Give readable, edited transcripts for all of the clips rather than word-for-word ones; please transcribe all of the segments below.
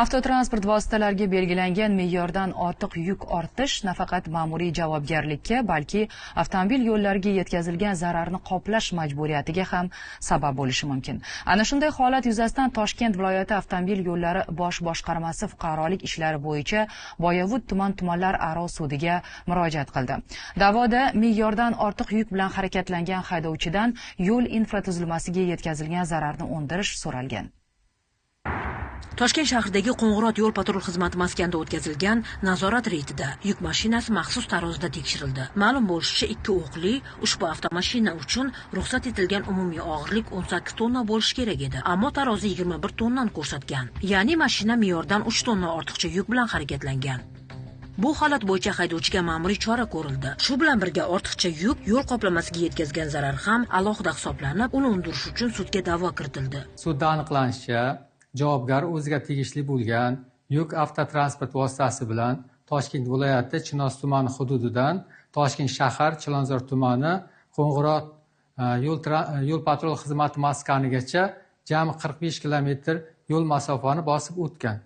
Avtotransport vositalariga belgilangan me'yordan ortiq yuk ortish nafaqat ma'muriy javobgarlikka, balki avtomobil yo'llariga yetkazilgan zararni qoplash majburiyatiga ham sabab bo'lishi mumkin. Ana shunday holat yuzasidan Toshkent viloyati avtomobil yo'llari bosh boshqarmasi fuqarolik ishlari bo'yicha Boyovut tumanlar aro sudiga murojaat qildi. Da'voda me'yordan ortiq yuk bilan harakatlangan haydovchidan yo'l infratuzilmasiga yetkazilgan zararni undirish so'ralgan. Toshkent shahridagi Qo'ng'irot yo'l patrul xizmati maskanida o'tkazilgan nazorat reydida yuk mashinasi maxsus tarozida tekshirildi. Ma'lum bo'lishicha, 2 o'qli ushbu avtomashina uchun ruxsat etilgan umumiy og'irlik 18 tonna bo'lishi kerak edi, ammo tarozi 21 tonnani ko'rsatgan. Ya'ni mashina me'yordan 3 tonna ortiqcha yuk bilan harakatlangan. Bu holat bo'yicha haydovchiga ma'muriy chora ko'rildi. Shu bilan birga ortiqcha yuk yo'l qoplamasiga yetkazgan zarar ham alohida hisoblanib, uni undirish uchun sudga da'vo kiritildi. Sudda aniqlanishicha, javobgar o'ziga tegishli bo'lgan yuk avtotransport vositasi bilan Toshkent viloyati Chinoz tumani hududidan Toshkent shahar Chilonzor tumani Qo'ng'irot yo'l patrul xizmati maskanigacha jami 45 kilometr yo'l masofani bosib o'tgan.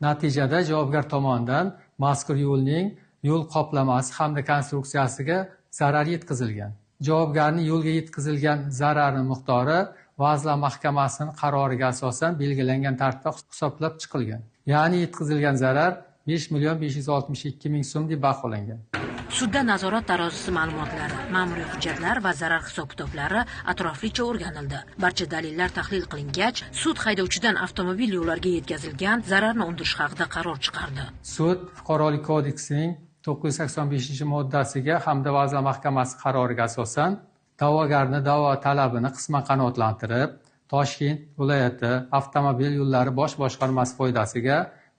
Natijada javobgar tomonidan mazkur yo'lning yo'l qoplamasi hamda konstruksiyasiga zarar yetkazilgan. Javobgarning yo'lga yetkazilgan zararning miqdori Vazirlar Mahkamasining qaroriga asosan belgilangan tartibda hisoblab chiqilgan. Ya'ni yetkazilgan zarar 5.562.000 so'm deb baholangan. Sudda nazorat tarozisi ma'lumotlari, ma'muriy hujjatlar va zarar hisob-kitoblari atroflicha o'rganildi. Barcha dalillar tahlil qilingach, sud haydovchidan avtomobil yo'llariga yetkazilgan zararni undirish haqida qaror chiqardi. Sud Fuqarolik kodeksining 985-moddasiga hamda Vazirlar Mahkamasi qaroriga asosan da'vogarning da'vo talabini qisman qanoatlantirib, Toshkent viloyati avtomobil yo'llari bosh boshqarmasi foydasiga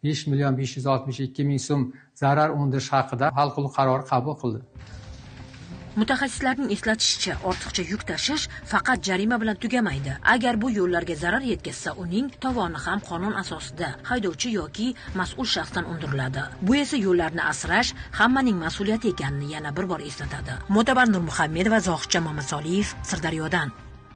5.562.000 so'm zarar undirish haqida hal qiluvchi qaror qabul qildi. Mutaxassislarning eslatishicha, ortiqcha yuk tashish faqat jarima bilan tugamaydi. Agar bu yo'llarga zarar yetkazsa, uning tovoni ham qonun asosida haydovchi yoki mas'ul shaxsdan undiriladi. Bu esa yo'llarni asrash hammaning mas'uliyati ekanini yana bir bor eslatadi. Mo'tabar Nurmuhammedova, Zohidjon Mamasoliyev, Sirdaryodan.